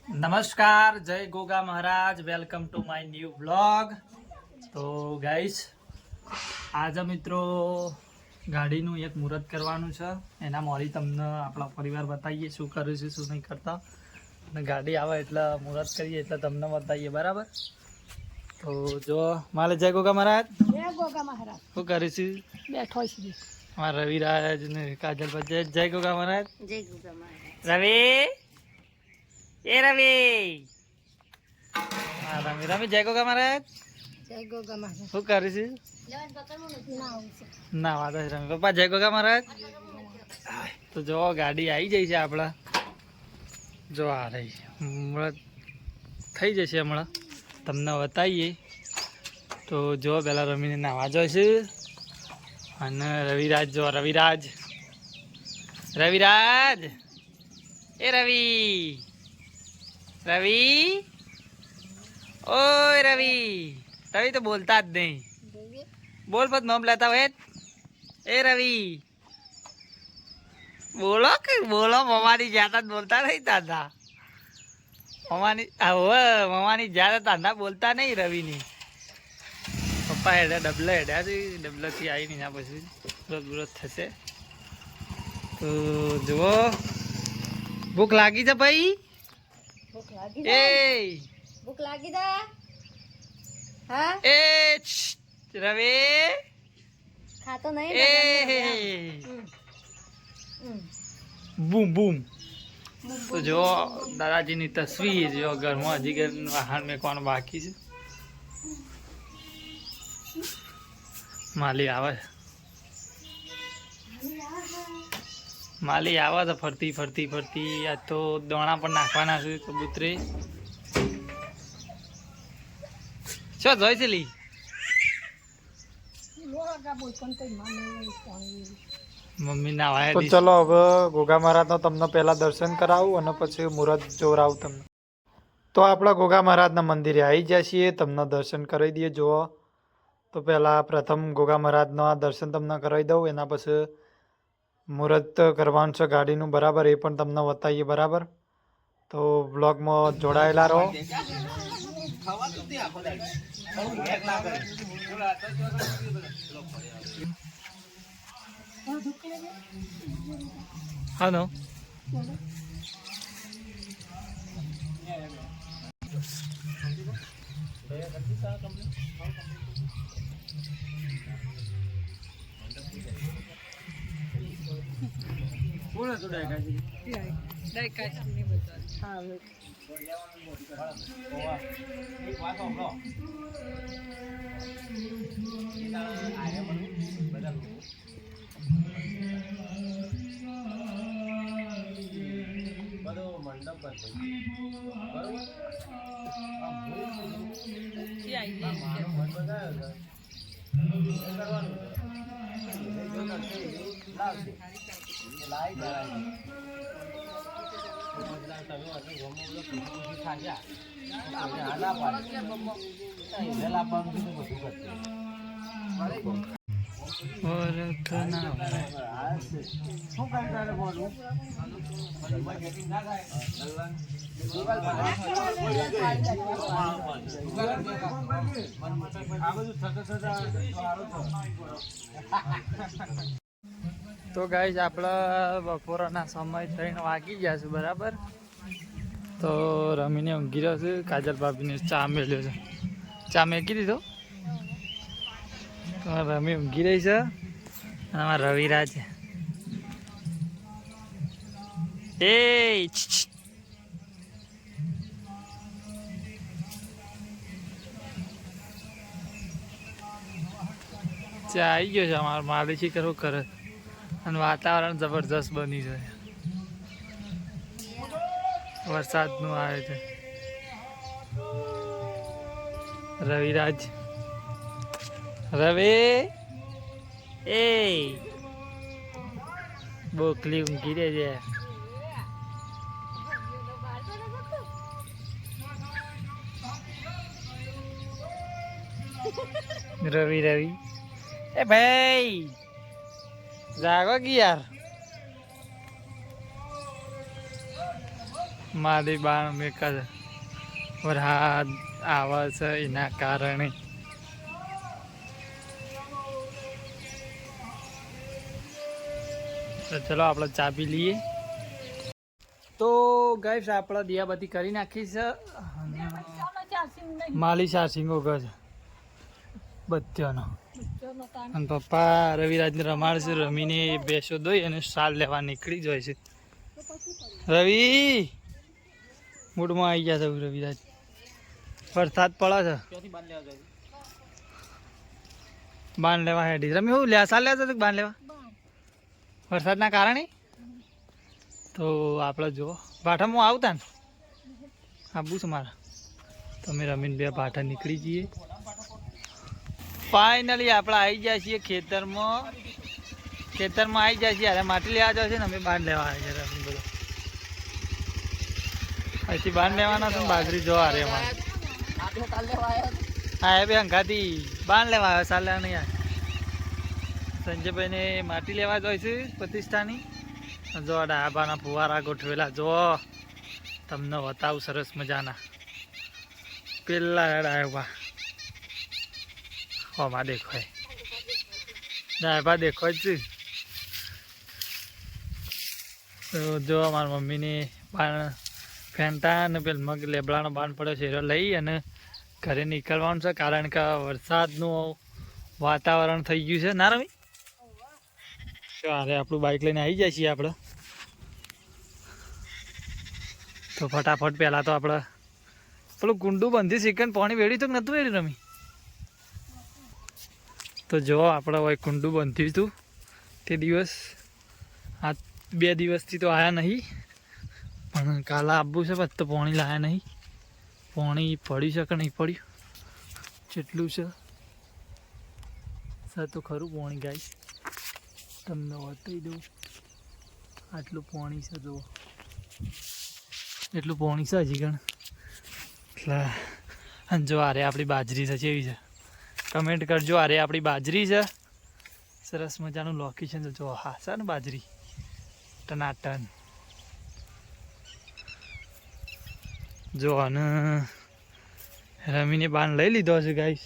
નમસ્કાર, જય Goga Maharaj, welcome to my new blog. તો ગાઈસ, આજે મિત્રો ગાડીનું એક મુહૂર્ત કરવાનું છે. એના મોડી તમને આપણા પરિવાર બતાવીએ શું કરે છે શું નહીં કરતા. અને ગાડી આવે એટલે મુહૂર્ત કરીએ એટલે તમને બતાવીએ, બરાબર? તો જો મારે જય ગોગા મહારાજ. જય ગોગા મહારાજ. શું કરીશું? બેઠો છે. અમારા રવિરાજ ને કાજલ પર જય ગોગા મહારાજ. જય ગોગા મહારાજ. રવિ, એ રવિ, હા રમી રમી, જય ગોગા મહારાજ. જય ગોગા મહારાજ. શું કરીશું? ના વાત છે રમી પપ્પા, જય ગોગા મહારાજ. તો જો ગાડી આવી જાય છે આપણા, જો આ રહી હમણાં થઈ જશે, હમણાં તમને બતાવીએ. તો જો પહેલાં રમીને નાવા જોઈશે. અને રવિરાજ, જો રવિરાજ, રવિરાજ, એ રવિ, રવિ, ઓય રવિ, રવિ તો બોલતા જ નહીં. બોલ પછી નોમ લેતા હોય. એ રવિ, બોલો કે બોલો. મમ્માની જ્યાં જ બોલતા નહીં દાદા. મમ્માની હવે મમ્માની જ્યાં તાંધા બોલતા નહીં રવિની. પપ્પા હેડ્યા ડબલે હેડ્યા છે, ડબલેથી આવી નહીં પછી રોજ થશે. તો જુઓ, ભૂખ લાગી છે ભાઈ? ભૂખ લાગી એ ભૂખ લાગી દા. હા એ રવિ, ખાતો નહીં. એ બૂમ બૂમ. તો જો દાદાજીની તસવીર, જો ઘરમાં હજી ઘર વાહન મેકવાનું બાકી છે. માલી આવે, માલી આવે તો ફરતી ફરતી ફરતી. આ તો દોણા પણ નાખવાના છે કબૂતરે. શું જોઈ છે લી? મમ્મી નાવાય. તો ચલો હવે ગોગા મહારાજનો તમને પહેલા દર્શન કરાવું અને પછી મુહૂર્ત જોવરાવું તમને. તો આપણા ગોગા મહારાજના મંદિરે આવી જાય છીએ, તમને દર્શન કરાવી દઈએ. જુઓ, તો પહેલાં પ્રથમ ગોગા મહારાજના દર્શન તમને કરાવી દઉં, એના પછી મુહૂર્ત કરવાનું છે ગાડીનું, બરાબર? એ પણ તમને બતાવીએ, બરાબર? તો બ્લોગમાં જોડાયેલા રહો. હાલો, તો ગાઈસ, આપણા બપોરના સમય 3 વાગી ગયા છે, બરાબર? તો રમીને ઊંઘી રહ્યો છે. કાજલ ભાભીને ચા મેલ્યો છે, ચા મેકી દીધો. તો રમી ઊંઘી રહી છે. અને અમારા રવિરાજ એ ચા આવી ગયો છે. અમારે માલિશી કરવું કરે. અને વાતાવરણ જબરજસ્ત બની છે, વરસાદનું આવે છે. રવિરાજ, રવિ, એ બોકલી ઊંઘી રહે છે. રવિ, રવિ, એ ભાઈ જાગો કે યાર. મારી બાણ મેક વરસાદ આવે છે એના કારણે. તો ચલો આપણે ચા પી લઈએ. તો ગાઈસ આપણે દિયાબત્તી કરી નાખી છે. માલી સાસિંગો ગજ બત્યોનો. અને પપ્પા રવિરાજને રમાડશે. રમીને બેસો દોઈ અને સાલ લેવા નીકળી જાય છે. રવિ મૂડમાં આવી ગયા છે રવિરાજ. વરસાદ પડે છે. બાન લેવા હેડી. રમી હું લે સાલ લેવા છે બાન લેવા વરસાદના કારણે. તો આપણે જુઓ ભાઠામાં આવતા ને આવું છે મારા. તમે રમીને બે ભાઠા નીકળી જઈએ. ફાઇનલી આપણે આવી ગયા છીએ ખેતરમાં. આવી જાય છે. અરે માટી લેવા જાય છે ને અમે બાંધ લેવા આવે છે. રમી બધો અહીંથી બાંધ લેવાના છે ને બાજરી જોવા અરે અમારે હા એ બે અંગાથી બાંધ લેવા આવ્યો. સાલ લેવા નહીં આવે. સંજયભાઈને માટી લેવા જાય છે પ્રતિષ્ઠાની. જો ડાબાના ફુવારા ગોઠવેલા જો તમને બતાવું સરસ મજાના. પેલા ડાબા હોમાં દેખાય. ડાબા દેખાય જ. તો જો મારા મમ્મીને બાણ ફેંટા અને પેલ મગ લેબડાનો બાણ પડ્યો છે એ લઈ અને ઘરે નીકળવાનું છે. કારણ કે વરસાદનું વાતાવરણ થઈ ગયું છે ના રમી. અરે આપણું બાઇક લઈને આવી જાય છીએ આપણે. તો ફટાફટ પહેલાં તો આપણે પેલું કુંડું બંધી સેકન્ડ પાણી વેડી તો નહોતું વેડી રમી. તો જો આપણે હોય કુંડું બંધ્યું હતું તે દિવસ. આ 2 દિવસથી તો આવ્યા નહીં. પણ કાલે આવવું છે પછી તો પાણી લાવ્યા નહીં. પાણી પડ્યું છે કે નહીં પડ્યું જેટલું છે સર તો ખરું પાણી ગાય. તમને બતાવી દઉં આટલું પાણી છે. જુઓ એટલું પાણી છે હજી ગણ. એટલે અને જો આરે આપણી બાજરી છે કેવી છે કમેન્ટ કરજો. આરે આપણી બાજરી છે સરસ મજાનું લોકેશન છે. જો હા છે ને બાજરી ટનાટન. જો અને રમીને બાન લઈ લીધો છે ગાઈસ.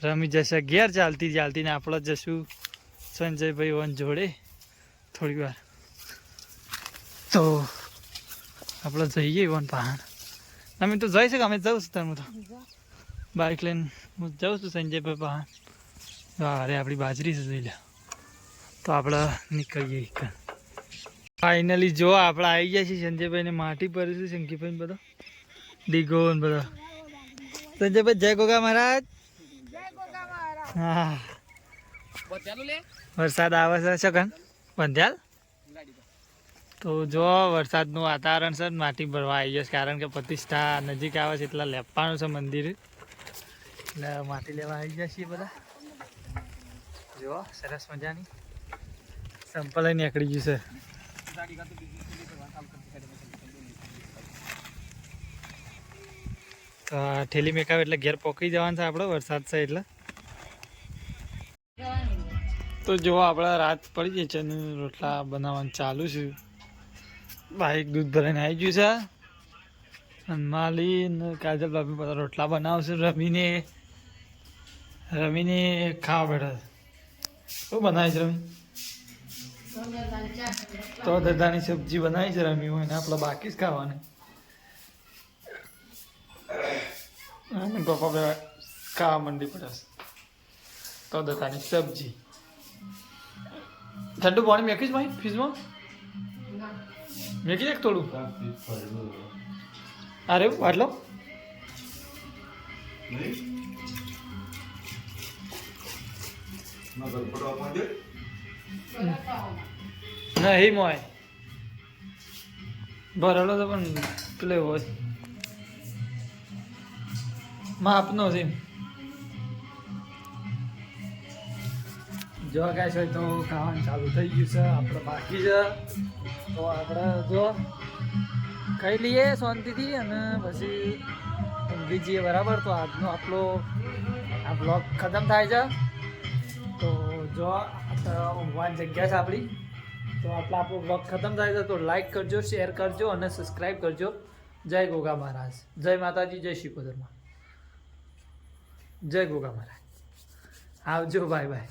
રમી જશે ઘેર ચાલતી ને આપણે જશું સંજયભાઈ વન જોડે થોડી વાર. તો આપણે જઈએ વન પહાડ. અમે તો જઈ શકે અમે જાઉં છું તમે તો બાઇક લઈને હું જાઉં છું સંજયભાઈ પહાડ. અરે આપણી બાજરી છે જોઈ લે. તો આપણે નીકળીએ. ફાઇનલી જો આપણે આવી ગયા છીએ. સંજયભાઈને માટી ભરીશું. શંકીભાઈ બધો દીગો ને બધો. સંજયભાઈ જય ગોગા મહારાજ. હા વરસાદ આવે છે શકન બંધ્યાલ. તો જો વરસાદનું વાતાવરણ છે. માટી ભરવા આવી જશે કારણ કે પ્રતિષ્ઠા નજીક આવે છે એટલે લેપાનું છે મંદિર. એટલે માટી લેવા આવી ગયા છીએ બધા. જો સરસ મજાની સંપલ નીકળી ગયું છે. તો ઠેલી મેકાવ એટલે ઘેર પોકી જવાનું છે આપણે. વરસાદ છે એટલે. તો જો આપણે રાત પડી જાય છે અને રોટલા બનાવવાનું ચાલુ છે. બાઈક દૂધ ભરાઈને આવી ગયું છે. અને માલી ને કાજલ ભાભી બધા રોટલા બનાવશે. રમીને ખાવા બેઠા. શું બનાવી છે રમી? તો દદાની સબ્જી બનાવી છે રમી હોય ને આપણે બાકી જ ખાવાની. પપ્પા બે ખાવા મંડી પડે. તો દદાની સબ્જી. ઠંડુ પાણી મેકીશ ભાઈ ફ્રીજમાં મેકી નાખ થોડું. અરે આટલો નહીં મોય ભરેલો તો પણ પેલો હોય માપનો છે. જો ગાઈસ હોય તો ખાવાનું ચાલુ થઈ ગયું છે. આપણે બાકી છે તો આપણે જો ખાઈ લઈએ શાંતિથી અને પછી ઊંઘી જઈએ બરાબર. તો આજનો આપણો આ બ્લોગ ખતમ થાય છે. તો જો ઊંઘવાની જગ્યા છે આપણી. તો તો આટલા આપણો બ્લોગ ખતમ થાય છે તો લાઈક કરજો, શેર કરજો અને સબસ્ક્રાઈબ કરજો. જય ગોગા મહારાજ, જય માતાજી, જય શિકોતરમાં, જય ગોગા મહારાજ. આવજો, બાય બાય.